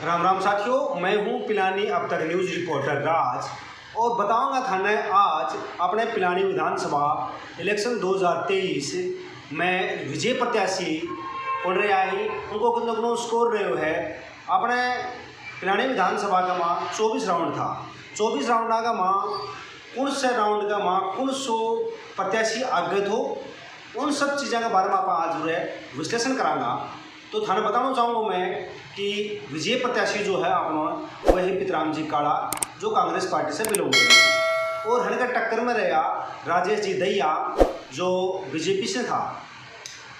राम राम साथियों, मैं हूं पिलानी अब तक न्यूज़ रिपोर्टर राज और बताऊंगा थाने आज अपने पिलानी विधानसभा इलेक्शन 2023 में विजय प्रत्याशी कौन रहा है उनको कितना स्कोर रहे है। अपने पिलानी विधानसभा का माँ 24 राउंड था। 24 राउंड का माँ कौन से राउंड का माँ कौन सो प्रत्याशी आगे हो, उन सब चीज़ों के बारे में आप आज विश्लेषण करांगा। तो थाने बताना चाहूँगा मैं कि विजय प्रत्याशी जो है अपना वही पितराम जी काड़ा जो कांग्रेस पार्टी से बिलोंग करते हैं और हन का टक्कर में रहा राजेश जी दहिया जो बीजेपी से था।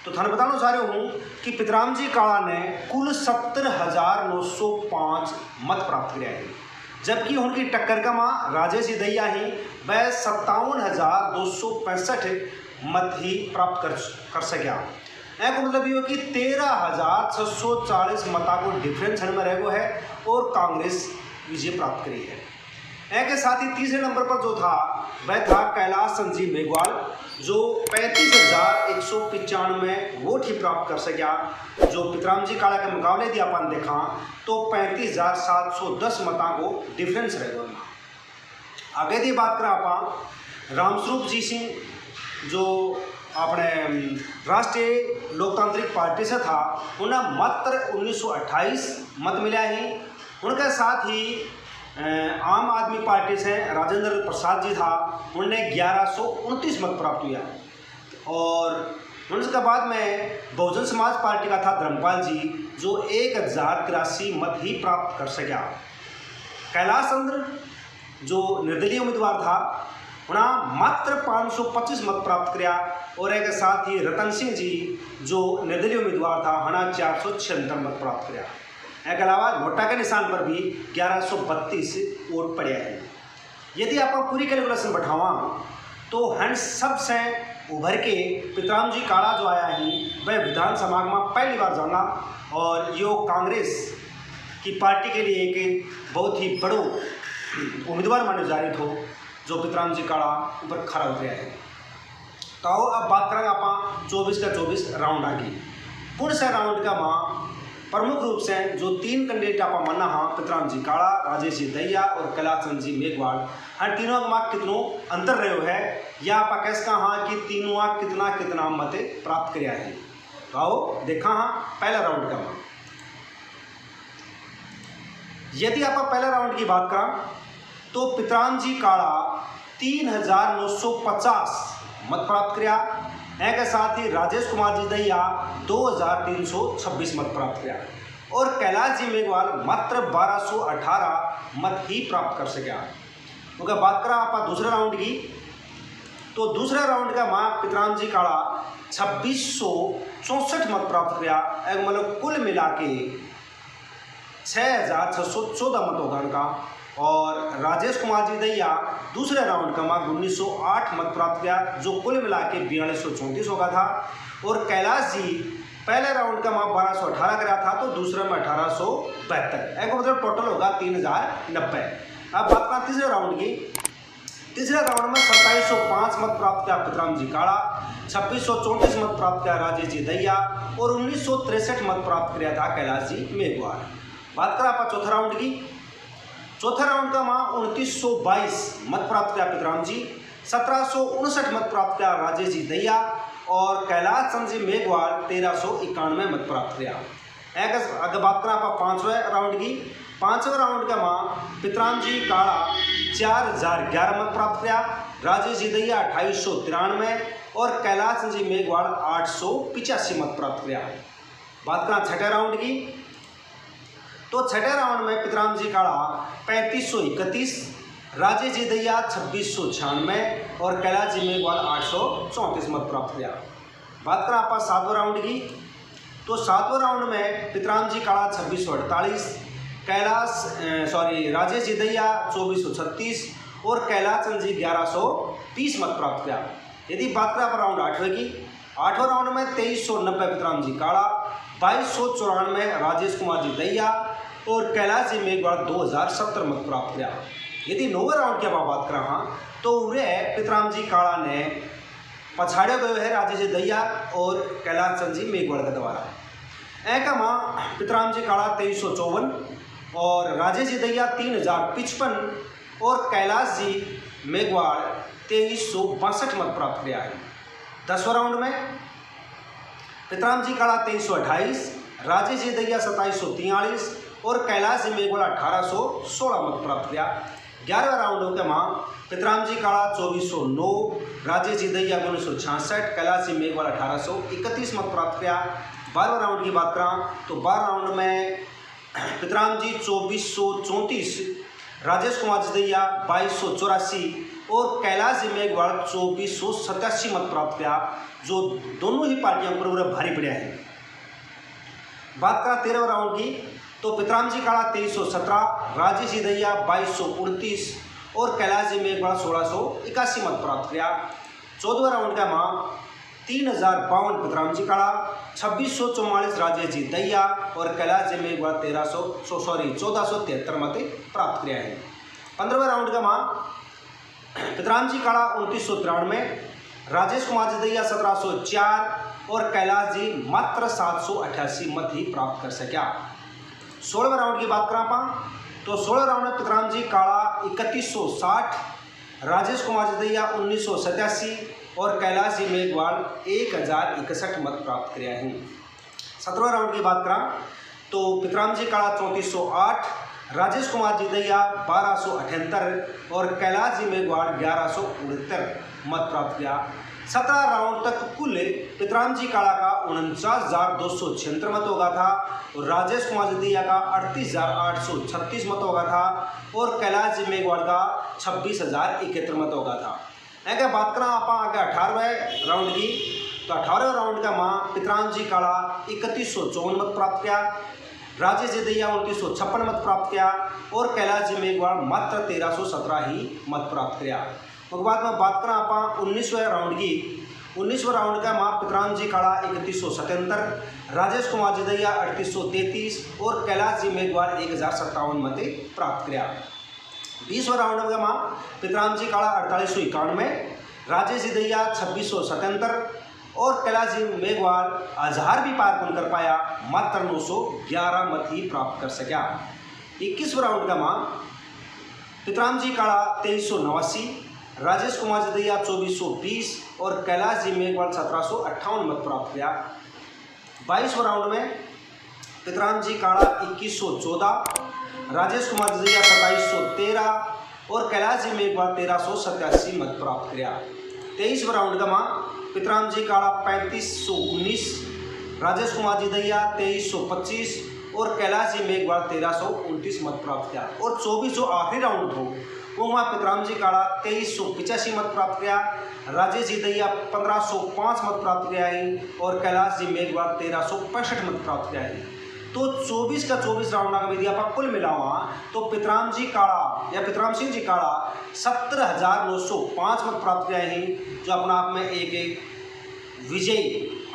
तो थाने बताना चाह रहा हूँ कि पितराम जी काड़ा ने कुल 70,905 मत प्राप्त किया है, जबकि उनकी टक्कर का माँ राजेश जी दहिया ही वह 57,265 मत ही प्राप्त कर सका। एक मतलब ये कि 13,640 मता को डिफरेंस में रहो है और कांग्रेस विजय प्राप्त करी है। एक साथ ही तीसरे नंबर पर जो था वह था कैलाश संजीव मेघवाल जो 35,195 वोट ही प्राप्त कर सका। जो पितराम जी काड़ा के मुकाबले दिया अपन देखा तो 35,710 मता को डिफरेंस रहे। आगे की बात करें आप रामस्वरूप जी सिंह जो अपने राष्ट्रीय लोकतांत्रिक पार्टी से था, उन्हें मात्र 1928 मत मिला ही। उनके साथ ही आम आदमी पार्टी से राजेंद्र प्रसाद जी था, उन्हें 1129 मत प्राप्त हुआ और उनके बाद में बहुजन समाज पार्टी का था धर्मपाल जी जो 1083 मत ही प्राप्त कर सका। कैलाश चंद्र जो निर्दलीय उम्मीदवार था उन्हें मात्र 525 मत प्राप्त किया और एक साथ ही रतन सिंह जी जो निर्दलीय उम्मीदवार था उन्हें 476 मत प्राप्त किया। एक अलावा नोटा के निशान पर भी 1132 वोट पड़े हैं। यदि आप पूरी कैलकुलेशन बैठावा तो हन सबसे उभर के पितराम जी काड़ा जो आया ही वह विधानसभा में पहली बार जाना और यो कांग्रेस की पार्टी के लिए एक बहुत ही बड़ो उम्मीदवार माने जारी हो जो पितराम जी काड़ा ऊपर खड़ा हो गया है। तो अब बात करेंगे आप 24 का 24 राउंड आगे कौन सा राउंड का माँ प्रमुख रूप से जो 3 कैंडिडेट आप मानना हाँ पितराम जी काड़ा, राजेश जी दहिया और कैलाश जी मेघवाल, हर तीनों का माँ कितनों अंतर रहे है या आप कैसे कहा हाँ कि तीनों कितना कितना मत प्राप्त किया है। तो आओ देखा हाँ पहला राउंड का माँ। यदि आप पहला राउंड की बात करें तो पितराम जी काड़ा 3,950 मत प्राप्त किया। एक साथ ही राजेश कुमार जी दहिया 2,326 मत प्राप्त किया और कैलाश जी मेघवाल मात्र 1,218 मत ही प्राप्त कर सका। अगर बात करें आप दूसरे राउंड की तो दूसरे राउंड का माँ पितराम जी काड़ा 2,664 मत प्राप्त किया। एक मतलब कुल मिला के 6,614 मत होगा उनका और राजेश कुमार जी दहिया दूसरे राउंड का मार्क 1908 मत प्राप्त किया जो कुल मिला के 4234 होगा था और कैलाश जी पहले राउंड का मार्क 1218 करा था तो दूसरे में 1872 एक मतलब टोटल होगा 3,090। अब बात करें तीसरे राउंड की। तीसरे राउंड में 2705 मत प्राप्त किया पितराम जी काड़ा, 2634 मत प्राप्त किया राजेश जी दहिया और 1963 मत प्राप्त किया था कैलाश जी मेघवाल। बात करें आप चौथा राउंड की। चौथा राउंड का माँ 2922 मत प्राप्त किया पितराम जी, 1759 मत प्राप्त किया राजेश जी दहिया और कैलाश जी मेघवाल 1391 मत प्राप्त किया। एक अगर बात करें आप पांचवें राउंड की। पांचवें राउंड का माँ पितराम जी काड़ा 4,011 मत प्राप्त किया, राजेश जी दहिया 2893 और कैलाश जी मेघवाल 885 मत प्राप्त किया। बात करें छठे राउंड की तो छठे राउंड में पितराम जी काड़ा 3531, राजेश जी दहिया 2696 और कैलाश जी मेघवाल 834 मत प्राप्त किया। बात करें आप सातवें राउंड की तो सातवें राउंड में पितराम जी काड़ा 2648, राजेश जी दहिया 2436 और कैलाश जी 1130 मत प्राप्त किया। यदि बात करें आप राउंड आठवें की, आठवें राउंड में 2390 पितराम जी काड़ा, 2294 राजेश कुमार जी दहिया और कैलाश जी मेघवाल 2070 मत प्राप्त किया। यदि नौवें राउंड की आप बात करें हाँ तो वे पितराम जी काड़ा ने पछाड़े गए है राजेश जी दहिया और कैलाश जी मेघवाल के द्वारा। एक माँ पितराम जी काड़ा 2354, और राजेश जी दहिया 3055 और कैलाश जी मेघवाल 2362 मत प्राप्त किया है। 10वें राउंड में पितराम जी काड़ा 2328, राजेश जी दहिया 2743 और कैलाश जी मेघवाल 1816 मत प्राप्त किया। 11वें राउंड के मां पितराम जी काड़ा 2409, राजेश जी दहिया 1966, कैलाश जी मेघवाल 1831 मत प्राप्त किया। 12वें राउंड की बात करें तो 12 राउंड में पितराम जी 2434, राजेश कुमार जी दहिया 2284 और कैलाश जी मेघवाल 2487 मत प्राप्त किया, जो दोनों ही पार्टियों पर पूरा भारी पड़ा है। बात करें 13वें राउंड की तो पितराम जी काड़ा 2317, राजेश जी दहिया 2229 और कैलाश जी मेघवाल 1681 मत प्राप्त किया। 14वें राउंड का मां 3052 पितराम जी काड़ा, 2644 राजेश जी दहिया और कैलाश जी मेघवाल 1473 मत प्राप्त किया है। 15वें राउंड का मां पितराम जी काड़ा 2993, राजेश कुमार जी दहिया 1704 और कैलाश जी मात्र 788 मत ही प्राप्त कर सका। 16वें राउंड की बात करें आप तो 16वें राउंड में पितराम जी काड़ा 3160, राजेश कुमार जी दहिया 1987 और कैलाश जी मेघवाल 1061 मत प्राप्त किया है। 17वें राउंड की बात करें तो पितराम जी काड़ा 3408, राजेश कुमार जी दहिया 1278 और कैलाश जी मेघवाल 1169 मत प्राप्त किया। 17 राउंड तक कुल पितराम जी काड़ा का 49,276 मत होगा था और राजेश कुमार जी दहिया का 38,836 मत होगा था और कैलाश जी मेघवाल का 26,071 मत होगा था। अगर बात करें आप आगे 18वें राउंड की तो 18वें राउंड का मां पितराम जी काड़ा 3154 मत प्राप्त किया, राजेश जी दहिया 2956 मत प्राप्त किया और कैलाश जी मेघवाल मात्र 1317 ही मत प्राप्त किया। उसके बाद में बात करें आप 19वें राउंड की, 19वें राउंड का मां पितराम जी काड़ा 3177, राजेश कुमार जी दहिया 3833 और कैलाश जी मेघवाल 1057 मत प्राप्त किया। 20वें राउंड का मां पितराम जी काड़ा 4891, राजेश जी दहिया 2677 और कैलाश जी मेघवाल 1000 भी पार नहीं कर पाया, मात्र 911 मत ही प्राप्त कर सका। 21वें राउंड का मां पितराम जी काड़ा 2389, राजेश कुमार जी दहिया 2420 और कैलाश जी मेघवाल 1758 मत प्राप्त किया। 22वें राउंड में पितराम जी काड़ा 2114, राजेश कुमार जी दहिया 2713 और कैलाश जी मेघवाल 1387 मत प्राप्त किया। 23वें राउंड का मां पितराम जी काड़ा 3519, राजेश कुमार जी दहिया 2325 और कैलाश जी मेघवाल 1329 मत प्राप्त किया। और 24 जो आखिरी राउंड था वो वहाँ पितराम जी काड़ा 2385 मत प्राप्त किया, राजेश जी दहिया 1505 मत प्राप्त किया है और कैलाश जी मेघवाल 1365 मत प्राप्त किया है। तो 24 का 24 राउंड अगर यदि आप कुल मिलावा तो पितराम जी काड़ा या पितराम सिंह जी काड़ा 70,905 मत प्राप्त किया है, जो अपना आप में एक विजयी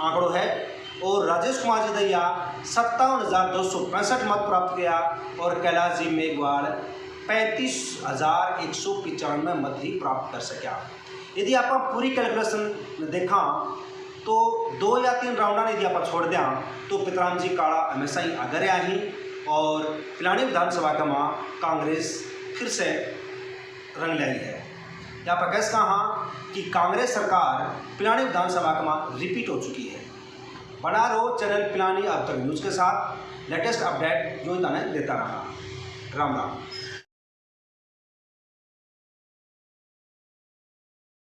आंकड़ो है। और राजेश कुमार जी दहिया 57,265 मत प्राप्त किया और कैलाश जी मेघवाल 35,195 मत ही प्राप्त कर सका। यदि आप पूरी कैलकुलेशन देखा तो 2 या 3 राउंड यदि आप छोड़ दें तो पितराम जी काड़ा हमेशा ही आगे रहा ही और पिलानी विधानसभा का मां कांग्रेस फिर से रंग लाई है। यहाँ पर कैसे कहा कि कांग्रेस सरकार पिलानी विधानसभा का मां रिपीट हो चुकी है। बना रहो चैनल पिलानी अब तक न्यूज़ के साथ, लेटेस्ट अपडेट जो इन्हें देता रहा। राम राम।